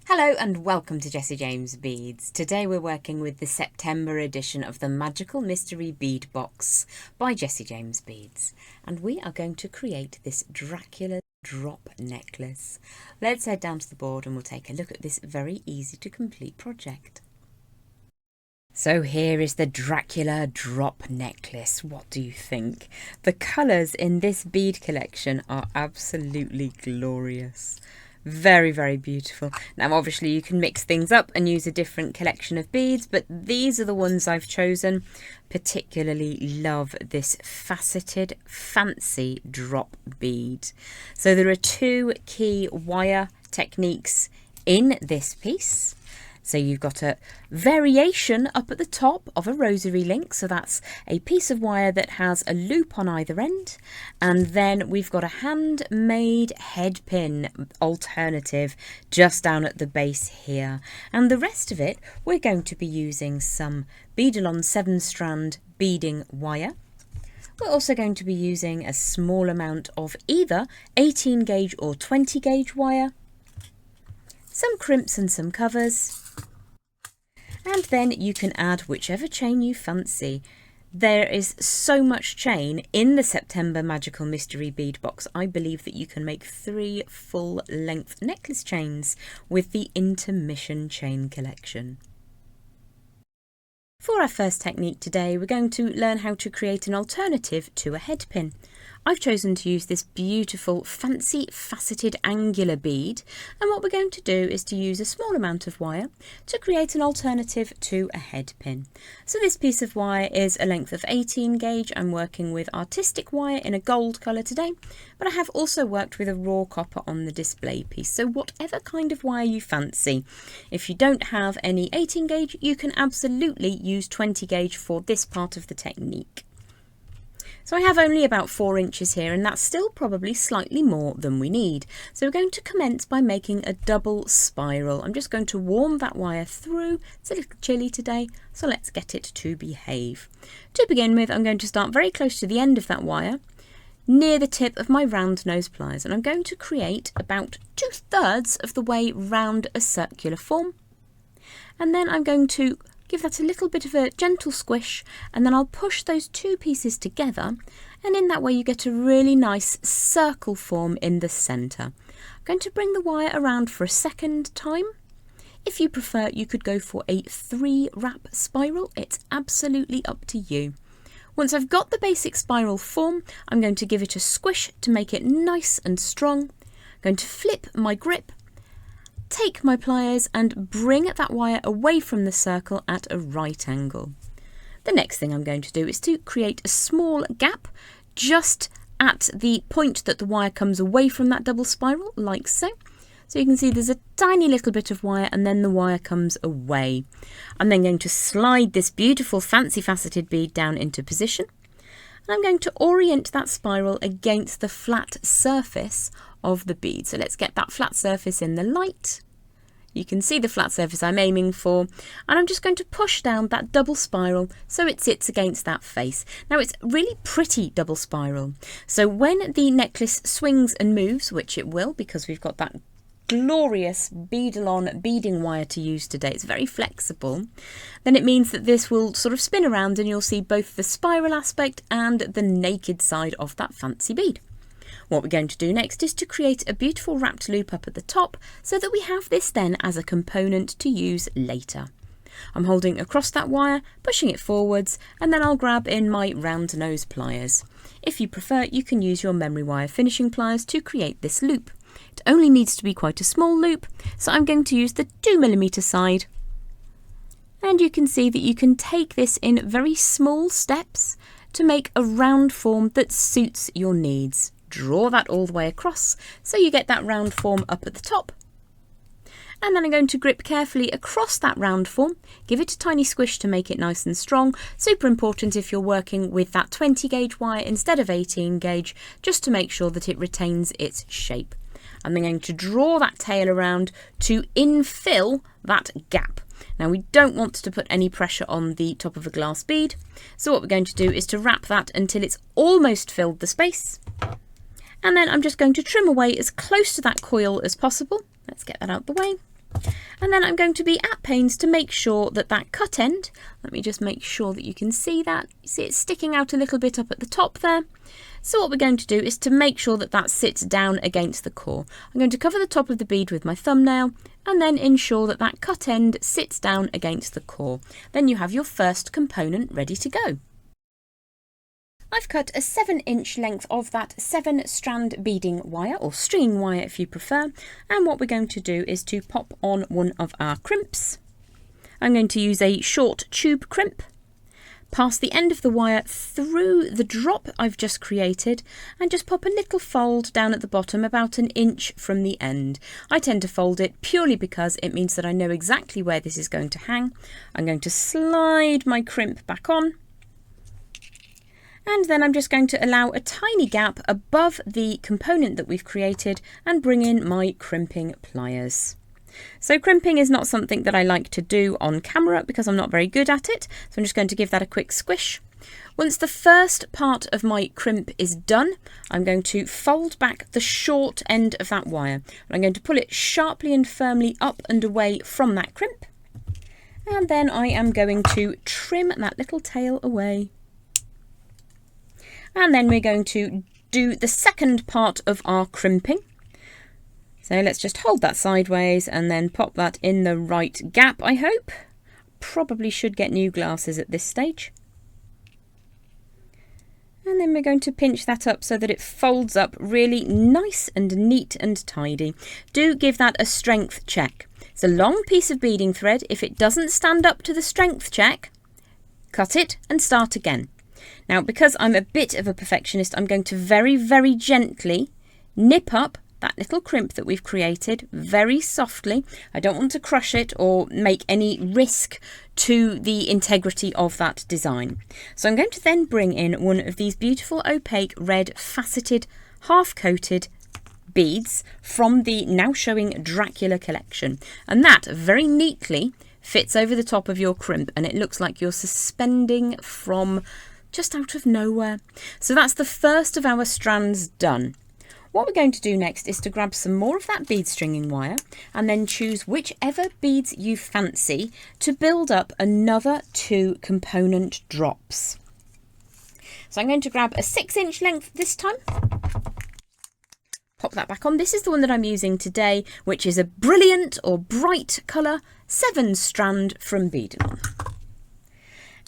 Hello and welcome to Jessie James Beads. Today we're working with the September edition of the Magical Mystery Bead Box by Jessie James Beads. And we are going to create this Dracula drop necklace. Let's head down to the board and we'll take a look at this very easy to complete project. So here is the Dracula drop necklace. What do you think? The colours in this bead collection are absolutely glorious. Very, very beautiful. Now obviously you can mix things up and use a different collection of beads, but these are the ones I've chosen. Particularly love this faceted fancy drop bead. So there are two key wire techniques in this piece. So you've got a variation up at the top of a rosary link. So that's a piece of wire that has a loop on either end. And then we've got a handmade head pin alternative just down at the base here. And the rest of it, we're going to be using some Beadalon 7-strand beading wire. We're also going to be using a small amount of either 18 gauge or 20 gauge wire, some crimps and some covers, and then you can add whichever chain you fancy. There is so much chain in the September Magical Mystery Bead Box. I believe that you can make 3 full-length necklace chains with the intermission chain collection. For our first technique today, we're going to learn how to create an alternative to a head pin. I've chosen to use this beautiful fancy faceted angular bead, and what we're going to do is to use a small amount of wire to create an alternative to a head pin. So this piece of wire is a length of 18 gauge. I'm working with artistic wire in a gold colour today, but I have also worked with a raw copper on the display piece, so whatever kind of wire you fancy. If you don't have any 18 gauge, you can absolutely use 20 gauge for this part of the technique. So I have only about 4 inches here, and that's still probably slightly more than we need. So we're going to commence by making a double spiral. I'm just going to warm that wire through. It's a little chilly today, so let's get it to behave. To begin with, I'm going to start very close to the end of that wire, near the tip of my round nose pliers, and I'm going to create about 2/3 of the way round a circular form. And then I'm going to give that a little bit of a gentle squish, and then I'll push those 2 pieces together, and in that way you get a really nice circle form in the centre. I'm going to bring the wire around for a second time. If you prefer, you could go for a 3-wrap spiral. It's absolutely up to you. Once I've got the basic spiral form, I'm going to give it a squish to make it nice and strong. I'm going to flip my grip, take my pliers and bring that wire away from the circle at a right angle. The next thing I'm going to do is to create a small gap just at the point that the wire comes away from that double spiral, like so. So you can see there's a tiny little bit of wire and then the wire comes away. I'm then going to slide this beautiful fancy faceted bead down into position. And I'm going to orient that spiral against the flat surface of the bead. So let's get that flat surface in the light. You can see the flat surface I'm aiming for, and I'm just going to push down that double spiral so it sits against that face. Now it's really pretty double spiral, so when the necklace swings and moves, which it will because we've got that glorious Beadalon beading wire to use today, it's very flexible, then it means that this will sort of spin around and you'll see both the spiral aspect and the naked side of that fancy bead. What we're going to do next is to create a beautiful wrapped loop up at the top so that we have this then as a component to use later. I'm holding across that wire, pushing it forwards, and then I'll grab in my round nose pliers. If you prefer, you can use your memory wire finishing pliers to create this loop. It only needs to be quite a small loop, so I'm going to use the 2mm side. And you can see that you can take this in very small steps to make a round form that suits your needs. Draw that all the way across so you get that round form up at the top. And then I'm going to grip carefully across that round form, give it a tiny squish to make it nice and strong. Super important if you're working with that 20 gauge wire instead of 18 gauge, just to make sure that it retains its shape. I'm then going to draw that tail around to infill that gap. Now we don't want to put any pressure on the top of a glass bead, so what we're going to do is to wrap that until it's almost filled the space. And then I'm just going to trim away as close to that coil as possible. Let's get that out the way. And then I'm going to be at pains to make sure that that cut end, let me just make sure that you can see that. You see it's sticking out a little bit up at the top there. So what we're going to do is to make sure that that sits down against the core. I'm going to cover the top of the bead with my thumbnail and then ensure that that cut end sits down against the core. Then you have your first component ready to go. I've cut a 7-inch length of that 7-strand beading wire, or stringing wire if you prefer, and what we're going to do is to pop on one of our crimps. I'm going to use a short tube crimp, pass the end of the wire through the drop I've just created, and just pop a little fold down at the bottom about 1 inch from the end. I tend to fold it purely because it means that I know exactly where this is going to hang. I'm going to slide my crimp back on, and then I'm just going to allow a tiny gap above the component that we've created and bring in my crimping pliers. So crimping is not something that I like to do on camera because I'm not very good at it, so I'm just going to give that a quick squish. Once the first part of my crimp is done, I'm going to fold back the short end of that wire. I'm going to pull it sharply and firmly up and away from that crimp, and then I am going to trim that little tail away. And then we're going to do the second part of our crimping. So let's just hold that sideways and then pop that in the right gap, I hope. Probably should get new glasses at this stage. And then we're going to pinch that up so that it folds up really nice and neat and tidy. Do give that a strength check. It's a long piece of beading thread. If it doesn't stand up to the strength check, cut it and start again. Now, because I'm a bit of a perfectionist, I'm going to very, very gently nip up that little crimp that we've created very softly. I don't want to crush it or make any risk to the integrity of that design. So I'm going to then bring in one of these beautiful opaque red faceted half-coated beads from the now showing Dracula collection, and that very neatly fits over the top of your crimp and it looks like you're suspending from just out of nowhere. So that's the first of our strands done. What we're going to do next is to grab some more of that bead stringing wire and then choose whichever beads you fancy to build up another 2 component drops. So I'm going to grab a 6-inch length this time. Pop that back on. This is the one that I'm using today, which is a brilliant or bright colour 7-strand from Beadon.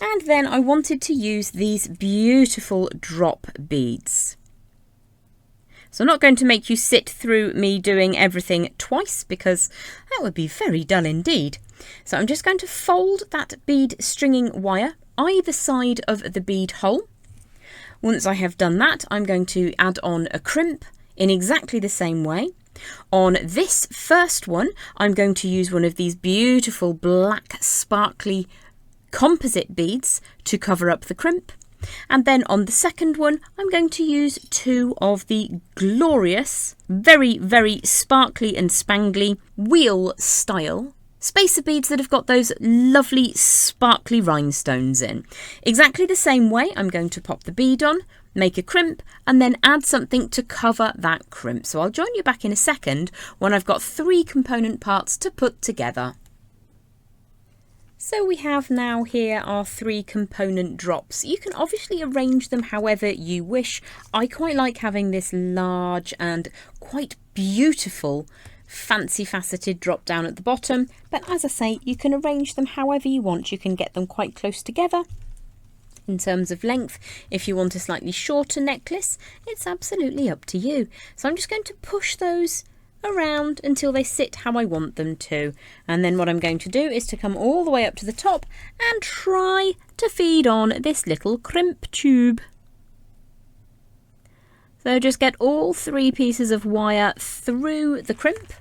And then I wanted to use these beautiful drop beads. So I'm not going to make you sit through me doing everything twice because that would be very dull indeed. So I'm just going to fold that bead stringing wire either side of the bead hole. Once I have done that, I'm going to add on a crimp in exactly the same way. On this first one, I'm going to use one of these beautiful black sparkly composite beads to cover up the crimp, and then on the second one I'm going to use 2 of the glorious, very, very sparkly and spangly wheel style spacer beads that have got those lovely sparkly rhinestones in. Exactly the same way I'm going to pop the bead on, make a crimp, and then add something to cover that crimp. So I'll join you back in a second when I've got 3 component parts to put together. So we have now here our 3 component drops. You can obviously arrange them however you wish. I quite like having this large and quite beautiful fancy faceted drop down at the bottom, but as I say, you can arrange them however you want. You can get them quite close together. In terms of length, if you want a slightly shorter necklace, it's absolutely up to you. So I'm just going to push those around until they sit how I want them to, and then what I'm going to do is to come all the way up to the top and try to feed on this little crimp tube. So just get all 3 pieces of wire through the crimp,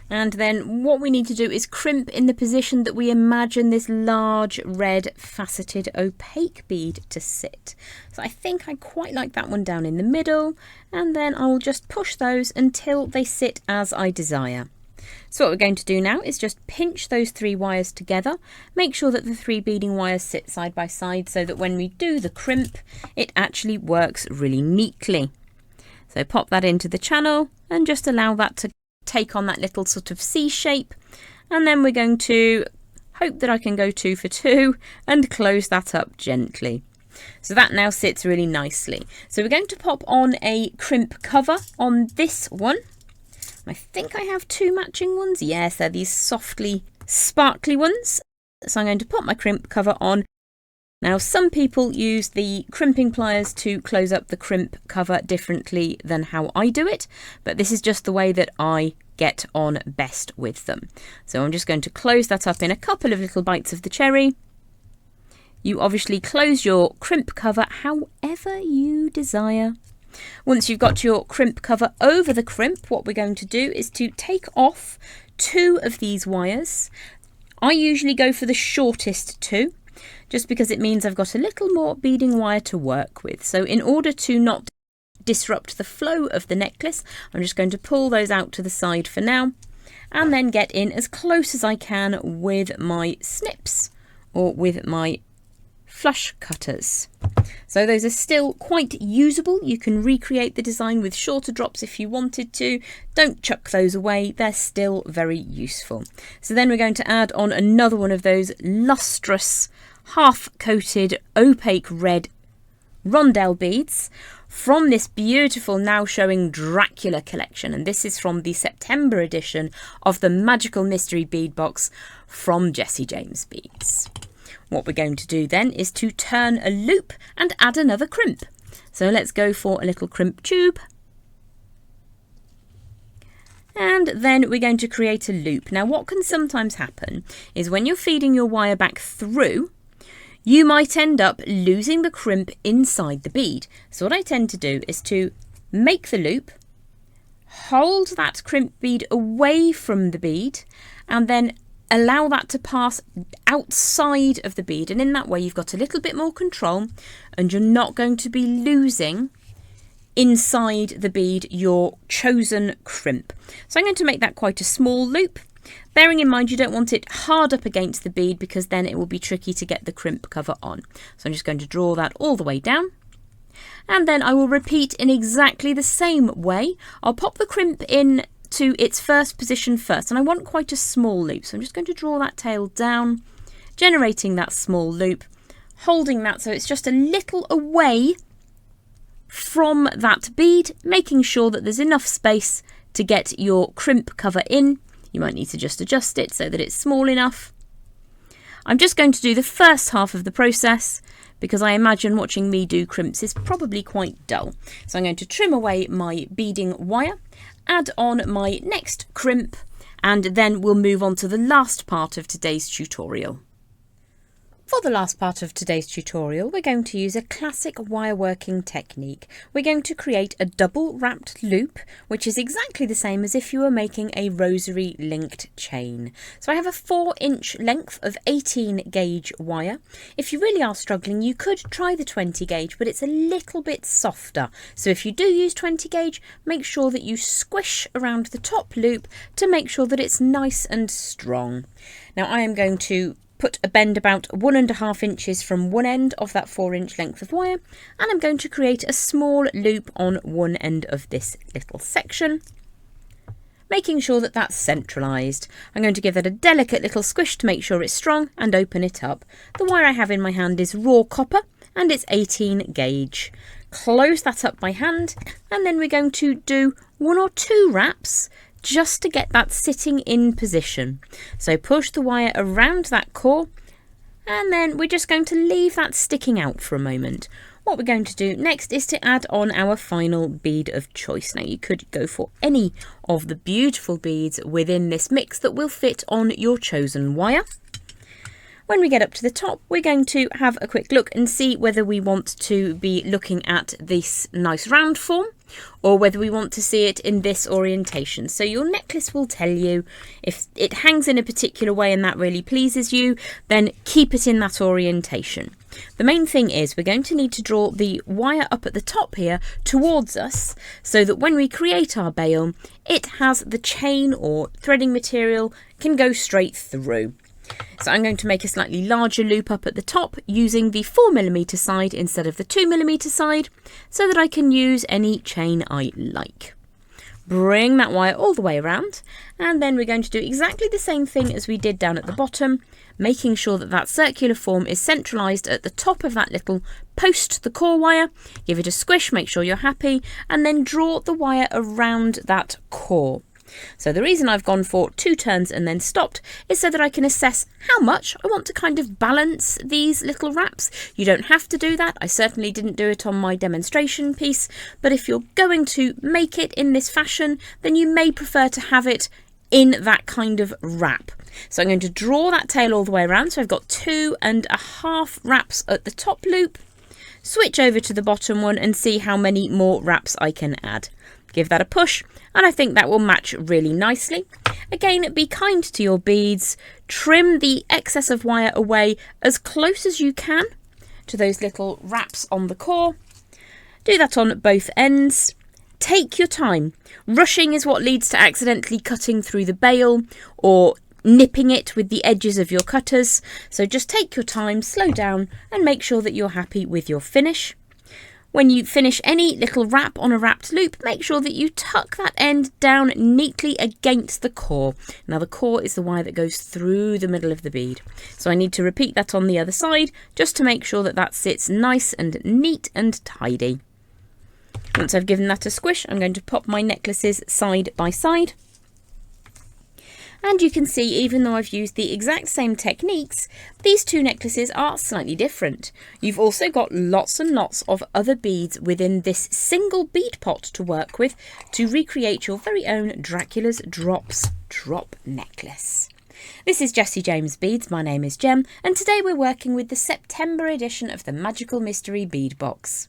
and then what we need to do is crimp in the position that we imagine this large red faceted opaque bead to sit. So I think I quite like that one down in the middle, and then I'll just push those until they sit as I desire. So what we're going to do now is just pinch those 3 wires together, make sure that the 3 beading wires sit side by side so that when we do the crimp it actually works really neatly. So pop that into the channel and just allow that to take on that little sort of C shape, and then we're going to hope that I can go 2 for 2 and close that up gently. So that now sits really nicely. So we're going to pop on a crimp cover on this one. I think I have 2 matching ones. Yes, they're these softly sparkly ones. So I'm going to pop my crimp cover on. Now, some people use the crimping pliers to close up the crimp cover differently than how I do it, but this is just the way that I get on best with them. So I'm just going to close that up in a couple of little bites of the cherry. You obviously close your crimp cover however you desire. Once you've got your crimp cover over the crimp, what we're going to do is to take off 2 of these wires. I usually go for the shortest 2, just because it means I've got a little more beading wire to work with. So in order to not disrupt the flow of the necklace, I'm just going to pull those out to the side for now, and then get in as close as I can with my snips or with my flush cutters. So those are still quite usable. You can recreate the design with shorter drops if you wanted to. Don't chuck those away, they're still very useful. So then we're going to add on another one of those lustrous, half-coated, opaque red rondelle beads from this beautiful now showing Dracula collection, and this is from the September edition of the Magical Mystery Bead Box from Jessie James Beads. What we're going to do then is to turn a loop and add another crimp. So let's go for a little crimp tube. And then we're going to create a loop. Now what can sometimes happen is when you're feeding your wire back through, you might end up losing the crimp inside the bead. So what I tend to do is to make the loop, hold that crimp bead away from the bead, and then allow that to pass outside of the bead, and in that way you've got a little bit more control and you're not going to be losing inside the bead your chosen crimp. So I'm going to make that quite a small loop, bearing in mind you don't want it hard up against the bead because then it will be tricky to get the crimp cover on. So I'm just going to draw that all the way down, and then I will repeat in exactly the same way. I'll pop the crimp in to its first position first, and I want quite a small loop, so I'm just going to draw that tail down, generating that small loop, holding that so it's just a little away from that bead, making sure that there's enough space to get your crimp cover in. You might need to just adjust it so that it's small enough. I'm just going to do the first half of the process because I imagine watching me do crimps is probably quite dull. So I'm going to trim away my beading wire, add on my next crimp, and then we'll move on to the last part of today's tutorial. For the last part of today's tutorial, we're going to use a classic wire working technique. We're going to create a double wrapped loop, which is exactly the same as if you were making a rosary linked chain. So I have a 4-inch length of 18 gauge wire. If you really are struggling, you could try the 20 gauge, but it's a little bit softer. So if you do use 20 gauge, make sure that you squish around the top loop to make sure that it's nice and strong. Now I am going to put a bend about 1.5 inches from one end of that 4-inch length of wire, and I'm going to create a small loop on one end of this little section, making sure that that's centralised. I'm going to give that a delicate little squish to make sure it's strong and open it up. The wire I have in my hand is raw copper and it's 18 gauge. Close that up by hand, and then we're going to do 1 or 2 wraps just to get that sitting in position. So push the wire around that core, and then we're just going to leave that sticking out for a moment. What we're going to do next is to add on our final bead of choice. Now you could go for any of the beautiful beads within this mix that will fit on your chosen wire. When we get up to the top, we're going to have a quick look and see whether we want to be looking at this nice round form or whether we want to see it in this orientation. So your necklace will tell you if it hangs in a particular way and that really pleases you, then keep it in that orientation. The main thing is we're going to need to draw the wire up at the top here towards us so that when we create our bail, it has the chain or threading material can go straight through. So I'm going to make a slightly larger loop up at the top using the 4mm side instead of the 2mm side so that I can use any chain I like. Bring that wire all the way around, and then we're going to do exactly the same thing as we did down at the bottom, making sure that that circular form is centralised at the top of that little post, the core wire. Give it a squish, make sure you're happy, and then draw the wire around that core. So the reason I've gone for 2 turns and then stopped is so that I can assess how much I want to kind of balance these little wraps. You don't have to do that. I certainly didn't do it on my demonstration piece, but if you're going to make it in this fashion, then you may prefer to have it in that kind of wrap. So I'm going to draw that tail all the way around. So I've got 2.5 wraps at the top loop. Switch over to the bottom one and see how many more wraps I can add. Give that a push, and I think that will match really nicely. Again, be kind to your beads. Trim the excess of wire away as close as you can to those little wraps on the core. Do that on both ends. Take your time. Rushing is what leads to accidentally cutting through the bail or nipping it with the edges of your cutters. So just take your time, slow down, and make sure that you're happy with your finish. When you finish any little wrap on a wrapped loop, make sure that you tuck that end down neatly against the core. Now the core is the wire that goes through the middle of the bead. So I need to repeat that on the other side just to make sure that that sits nice and neat and tidy. Once I've given that a squish, I'm going to pop my necklaces side by side. And you can see, even though I've used the exact same techniques, these 2 necklaces are slightly different. You've also got lots and lots of other beads within this single bead pot to work with to recreate your very own Dracula's Drops drop necklace. This is Jessie James Beads. My name is Jem, and today we're working with the September edition of the Magical Mystery Bead Box.